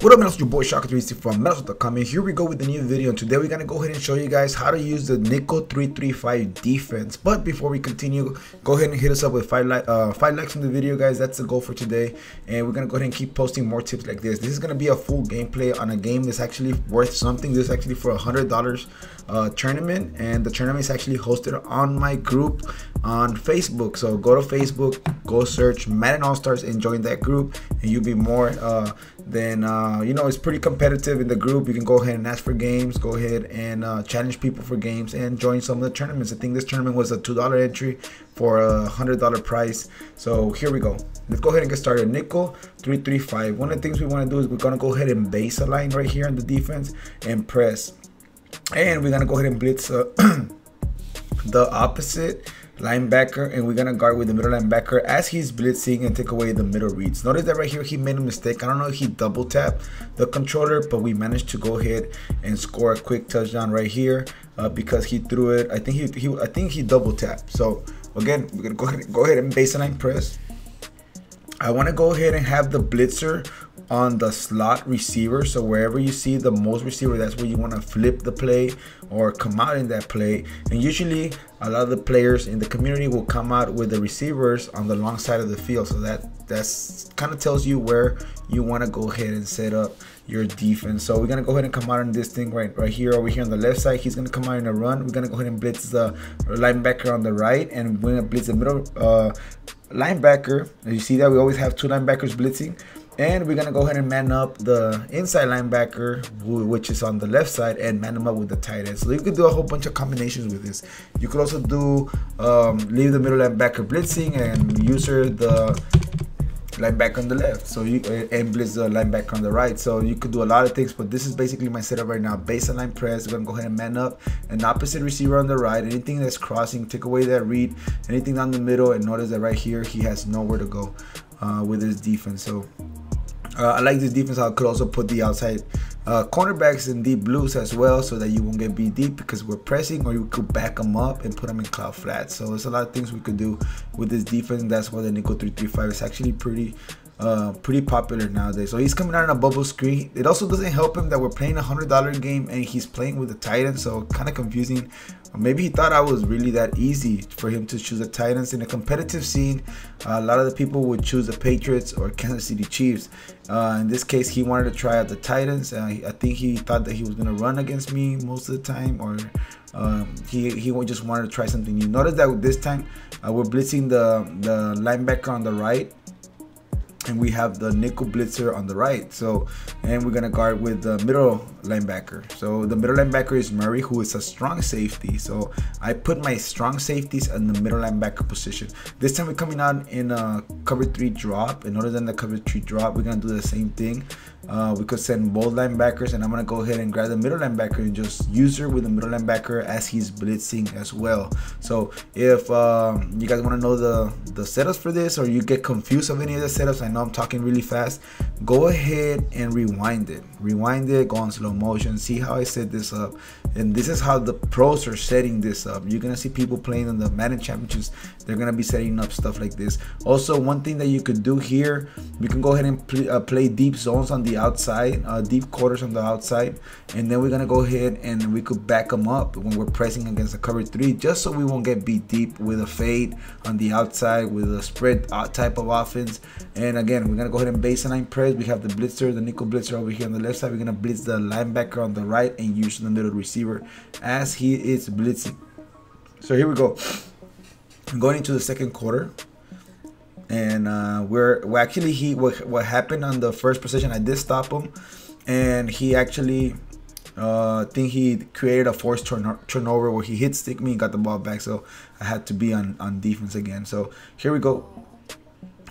What up, man? It's your boy Shaka360 from Madden.com, and here we go with the new video. And today we're gonna go ahead and show you guys how to use the nickel 3-3-5 defense. But before we continue, go ahead and hit us up with five likes on the video, guys. That's the goal for today, and we're gonna go ahead and keep posting more tips like this. This is gonna be a full gameplay on a game that's actually worth something. This is actually for $100 tournament, and the tournament is actually hosted on my group on Facebook. So go to Facebook, go search Madden All Stars, and join that group, and you'll be more than you know, it's pretty competitive in the group. You can go ahead and ask for games, go ahead and challenge people for games, and join some of the tournaments. I think this tournament was a $2 entry for a $100 prize. So here we go. Let's go ahead and get started. Nickel 3-3-5. One of the things we want to do is we're going to go ahead and base a line right here on the defense and press, and we're going to go ahead and blitz the opposite linebacker, and we're gonna guard with the middle linebacker as he's blitzing and take away the middle reads. Notice that right here he made a mistake. I don't know if he double tapped the controller, but we managed to go ahead and score a quick touchdown right here because he threw it. I think he double tapped. So again, we're gonna go ahead and baseline press. I want to go ahead and have the blitzer on the slot receiver, so wherever you see the most receiver, that's where you want to flip the play or come out in that play. And usually a lot of the players in the community will come out with the receivers on the long side of the field, so that's kind of tells you where you want to go ahead and set up your defense. So we're gonna go ahead and come out on this thing right here, over here on the left side. He's gonna come out in a run. We're gonna go ahead and blitz the linebacker on the right, and we're gonna blitz the middle linebacker. As you see that we always have two linebackers blitzing, and we're gonna go ahead and man up the inside linebacker, which is on the left side, and man them up with the tight end. So you could do a whole bunch of combinations with this. You could also do leave the middle linebacker blitzing and user the linebacker on the left, so you and blitz the linebacker on the right. So you could do a lot of things, but this is basically my setup right now. Baseline press. We're gonna go ahead and man up an opposite receiver on the right. Anything that's crossing, take away that read. Anything down the middle, and notice that right here he has nowhere to go with his defense. So I like this defense. I could also put the outside cornerbacks in deep blues as well, so that you won't get beat deep because we're pressing, or you could back them up and put them in cloud flats. So there's a lot of things we could do with this defense. That's why the nickel 3-3-5 is actually pretty popular nowadays. So he's coming out on a bubble screen. It also doesn't help him that we're playing a $100 game and he's playing with the tight end, so kind of confusing. Maybe he thought I was really that easy for him to choose the Titans. In a competitive scene, a lot of the people would choose the Patriots or Kansas City Chiefs. In this case, he wanted to try out the Titans. I think he thought that he was going to run against me most of the time, or he just wanted to try something new. Notice that this time we're blitzing the linebacker on the right, and we have the nickel blitzer on the right. So, and we're gonna guard with the middle linebacker. So the middle linebacker is Murray, who is a strong safety. So I put my strong safeties in the middle linebacker position. This time we're coming out in a cover 3 drop. And other than the cover 3 drop, we're gonna do the same thing. We could send both linebackers, and I'm gonna go ahead and grab the middle linebacker and just use her with the middle linebacker as he's blitzing as well. So if you guys want to know the setups for this, or you get confused of any of the setups, I know I'm talking really fast, go ahead and rewind it, go on slow motion, see how I set this up. And this is how the pros are setting this up. You're gonna see people playing in the Madden championships, they're gonna be setting up stuff like this. Also, one thing that you could do here, we can go ahead and play deep zones on the outside, deep quarters on the outside, and then we're gonna go ahead and we could back them up when we're pressing against the cover 3, just so we won't get beat deep with a fade on the outside with a spread type of offense. And again, we're gonna go ahead and baseline press. We have the blitzer, the nickel blitzer over here on the left side. We're gonna blitz the linebacker on the right and use the middle receiver as he is blitzing. So here we go. I'm going into the second quarter, and we're actually what happened on the first possession, I did stop him, and he actually think he created a forced turnover where he hit stick me and got the ball back. So I had to be on defense again. So here we go.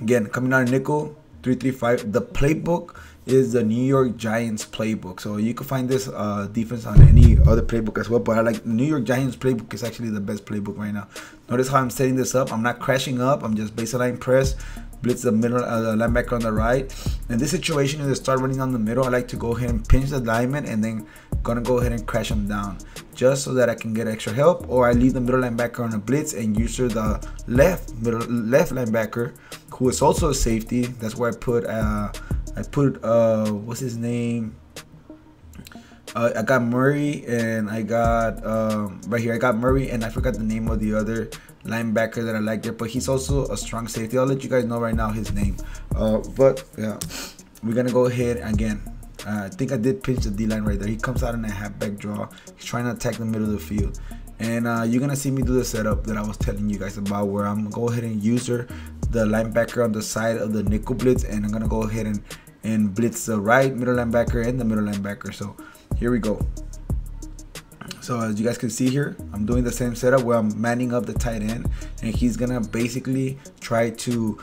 Again, coming out of nickel 3-3-5. The playbook is the New York Giants playbook. So you can find this defense on any other playbook as well, but I like the New York Giants playbook. Is actually the best playbook right now. Notice how I'm setting this up. I'm not crashing up. I'm just baseline press, blitz the middle linebacker on the right. In this situation, if they start running on the middle, I like to go ahead and pinch the lineman and then gonna go ahead and crash them down, just so that I can get extra help. Or I leave the middle linebacker on a blitz and use the left linebacker, who is also a safety. That's where I put I put what's his name? I got Murray, and I got right here I got Murray, and I forgot the name of the other linebacker that I like there, but he's also a strong safety. I'll let you guys know right now his name. But yeah, we're gonna go ahead again. I think I did pinch the D-line right there. He comes out in a halfback draw. He's trying to attack the middle of the field. And you're gonna see me do the setup that I was telling you guys about, where I'm gonna go ahead and use the linebacker on the side of the nickel blitz, and I'm gonna go ahead and blitz the right middle linebacker and the middle linebacker. So here we go. So as you guys can see here, I'm doing the same setup where I'm manning up the tight end, and he's gonna basically try to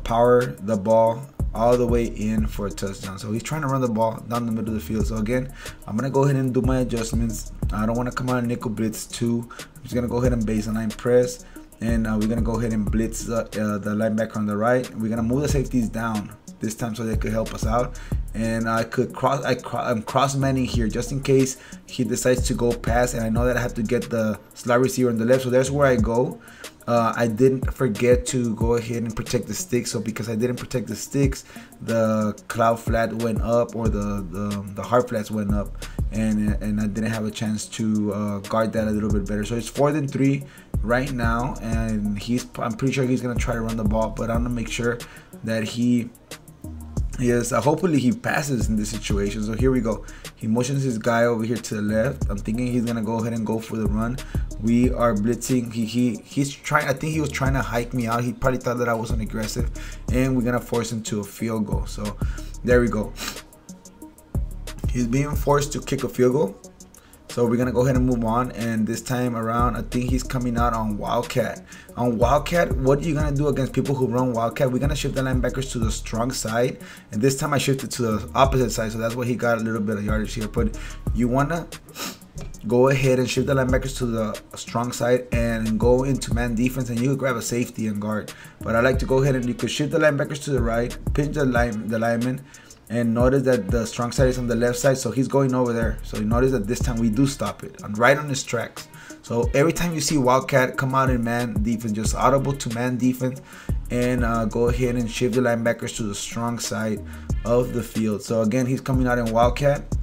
power the ball all the way in for a touchdown. So he's trying to run the ball down the middle of the field. So again, I'm gonna go ahead and do my adjustments. I don't want to come out of nickel blitz 2. I'm just gonna go ahead and baseline press, and we're gonna go ahead and blitz the linebacker on the right. We're gonna move the safeties down this time so they could help us out, and I'm cross manning here just in case he decides to go pass, and I know that I have to get the slot receiver on the left, so that's where I go. I didn't forget to go ahead and protect the sticks, so because I didn't protect the sticks, the cloud flat went up, or the hard flats went up, and I didn't have a chance to guard that a little bit better. So it's 4th and 3 right now, and I'm pretty sure he's gonna try to run the ball, but I'm gonna make sure that he is hopefully he passes in this situation. So here we go. He motions his guy over here to the left. I'm thinking he's gonna go ahead and go for the run. We are blitzing. He's trying. I think he was trying to hike me out. He probably thought that I wasn't aggressive, and we're gonna force him to a field goal. So there we go. He's being forced to kick a field goal. So we're gonna go ahead and move on, and this time around I think he's coming out on Wildcat. On Wildcat, what are you gonna do against people who run Wildcat? We're gonna shift the linebackers to the strong side, and this time I shifted to the opposite side, so that's why he got a little bit of yardage here. But you wanna go ahead and shift the linebackers to the strong side and go into man defense, and you could grab a safety and guard. But I like to go ahead and you could shift the linebackers to the right, pinch the lineman, and notice that the strong side is on the left side, so he's going over there. So you notice that this time we do stop it. I'm right on his tracks. So every time you see Wildcat come out in man defense, just audible to man defense, and go ahead and shift the linebackers to the strong side of the field. So again, he's coming out in Wildcat.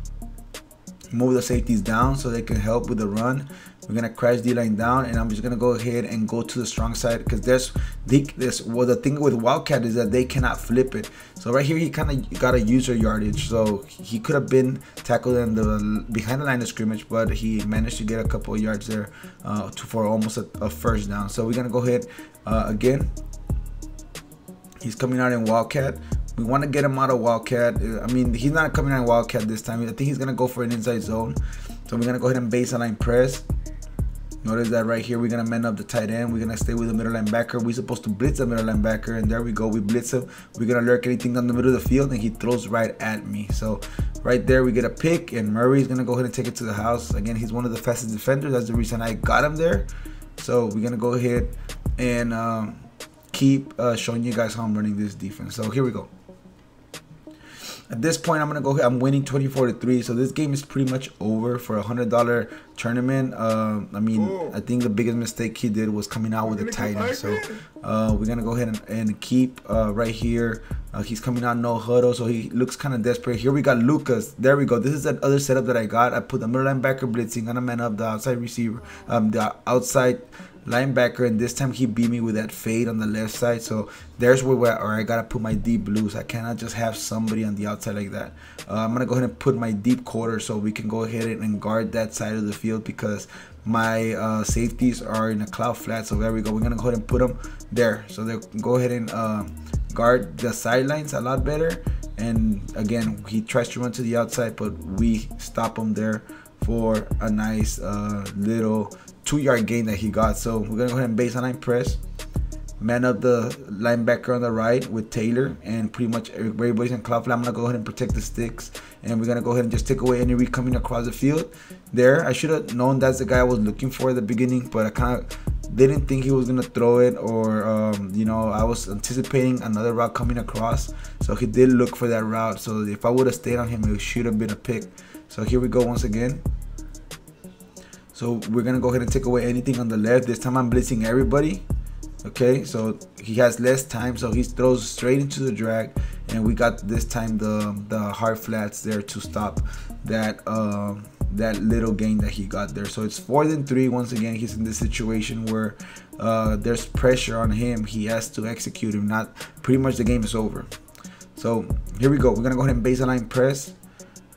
Move the safeties down so they can help with the run. We're gonna crash D-line down, and I'm just gonna go ahead and go to the strong side, because the thing with Wildcat is that they cannot flip it. So right here he kind of got a user yardage, so he could have been tackled in behind the line of scrimmage, but he managed to get a couple of yards there for almost a first down. So we're gonna go ahead again. He's coming out in Wildcat. We want to get him out of Wildcat. I mean, he's not coming out in Wildcat this time. I think he's going to go for an inside zone. So we're going to go ahead and baseline press. Notice that right here, we're going to man up the tight end. We're going to stay with the middle linebacker. We're supposed to blitz the middle linebacker, and there we go. We blitz him. We're going to lurk anything down the middle of the field, and he throws right at me. So right there, we get a pick, and Murray's going to go ahead and take it to the house. Again, he's one of the fastest defenders. That's the reason I got him there. So we're going to go ahead and keep showing you guys how I'm running this defense. So here we go. At this point, I'm gonna go ahead. I'm winning 24-3, so this game is pretty much over for a $100 tournament. I mean, I think the biggest mistake he did was coming out with a tight end. So we're gonna go ahead and keep right here. He's coming out no huddle, so he looks kind of desperate. Here we got Lucas. There we go. This is that other setup that I got. I put the middle linebacker blitzing, gonna man up the outside receiver, the outside linebacker, and this time he beat me with that fade on the left side. So there's where I gotta put my deep blues. I cannot just have somebody on the outside like that. I'm gonna go ahead and put my deep quarter so we can go ahead and guard that side of the field, because my safeties are in a cloud flat. So there we go. We're gonna go ahead and put them there, so they'll go ahead and guard the sidelines a lot better. And again, he tries to run to the outside, but we stop him there for a nice little 2-yard gain that he got. So we're gonna go ahead and baseline press, man up the linebacker on the right with Taylor, and pretty much everybody's in cloud flat. I'm gonna go ahead and protect the sticks, and we're gonna go ahead and just take away any read coming across the field. There, I should have known that's the guy I was looking for at the beginning, but I kind of didn't think he was gonna throw it, or you know, I was anticipating another route coming across, so he did look for that route. So if I would have stayed on him, it should have been a pick. So here we go once again. So we're gonna go ahead and take away anything on the left. This time I'm blitzing everybody. Okay, so he has less time, so he throws straight into the drag, and we got this time the hard flats there to stop that that little gain that he got there. So it's 4th and 3. Once again, he's in this situation where there's pressure on him. He has to execute him. Not pretty much the game is over. So here we go. We're gonna go ahead and baseline press.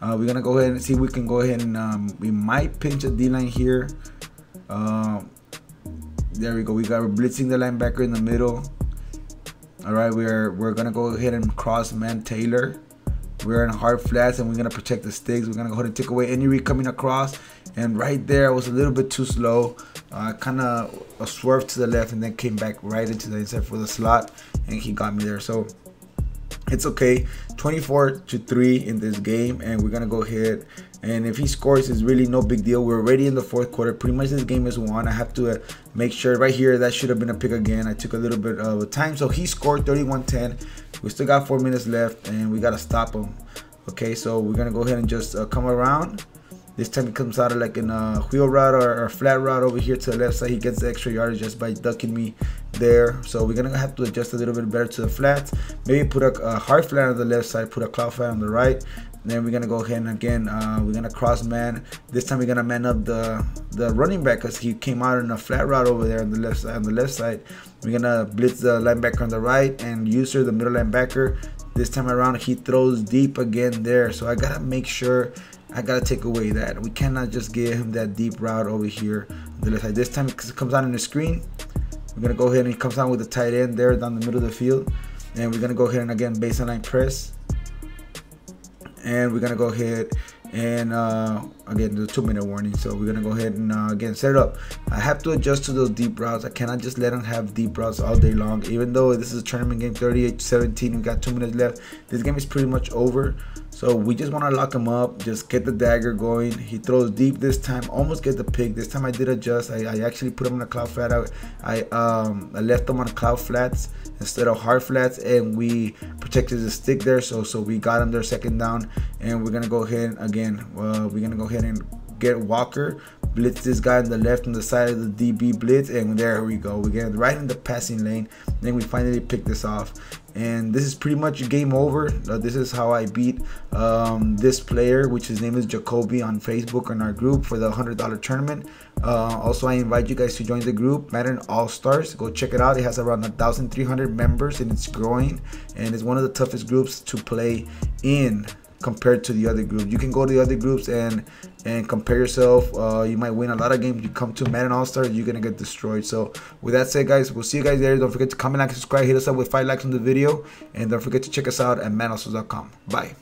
We're gonna go ahead and see if we can go ahead and we might pinch a D-line here. There we go. We got blitzing the linebacker in the middle. All right, we're gonna go ahead and cross man Taylor. We're in hard flats and we're gonna protect the sticks. We're gonna go ahead and take away any read coming across. And right there, I was a little bit too slow. Kind of a swerve to the left and then came back right into the inside for the slot, and he got me there. So it's okay. 24-3 in this game, and we're gonna go ahead. And if he scores, it's really no big deal. We're already in the 4th quarter. Pretty much this game is won. I have to make sure right here that should have been a pick again. I took a little bit of time. So he scored 31-10. We still got 4 minutes left, and we got to stop him. Okay, so we're going to go ahead and just come around. This time he comes out of like in a wheel route or a flat route over here to the left side. He gets the extra yardage just by ducking me there. So we're going to have to adjust a little bit better to the flats. Maybe put a hard flat on the left side, put a cloud flat on the right. And then we're gonna go ahead and again we're gonna cross man. This time we're gonna man up the running back because he came out in a flat route over there on the left side. We're gonna blitz the linebacker on the right and user the middle linebacker. This time around he throws deep again there. So I gotta make sure I gotta take away that. We cannot just give him that deep route over here on the left side. This time it comes out on the screen. We're gonna go ahead and he comes out with the tight end there down the middle of the field. And we're gonna go ahead and again baseline press. And we're gonna go ahead and again the 2-minute warning. So we're gonna go ahead and again set it up. I have to adjust to those deep routes. I cannot just let them have deep routes all day long. Even though this is a tournament game, 38-17, we got 2 minutes left. This game is pretty much over. So we just want to lock him up, just get the dagger going. He throws deep this time, almost get the pick. This time I did adjust. I actually put him on a cloud flat. I left him on cloud flats instead of hard flats, and we protected the stick there. So we got him there 2nd down, and we're gonna go ahead again. We're gonna go ahead and get Walker, blitz this guy on the left on the side of the DB blitz, and there we go. We get right in the passing lane. Then we finally pick this off, and this is pretty much game over. This is how I beat this player, which his name is Jacoby, on Facebook in our group for the $100 tournament. Also, I invite you guys to join the group, Madden All-Stars. Go check it out. It has around 1,300 members and it's growing, and it's one of the toughest groups to play in compared to the other groups. You can go to the other groups and compare yourself. You might win a lot of games. You come to Madden All-Stars, you're gonna get destroyed. So with that said, guys, we'll see you guys there. Don't forget to comment, like, subscribe, hit us up with 5 likes on the video, and don't forget to check us out at maddenallstars.com. Bye.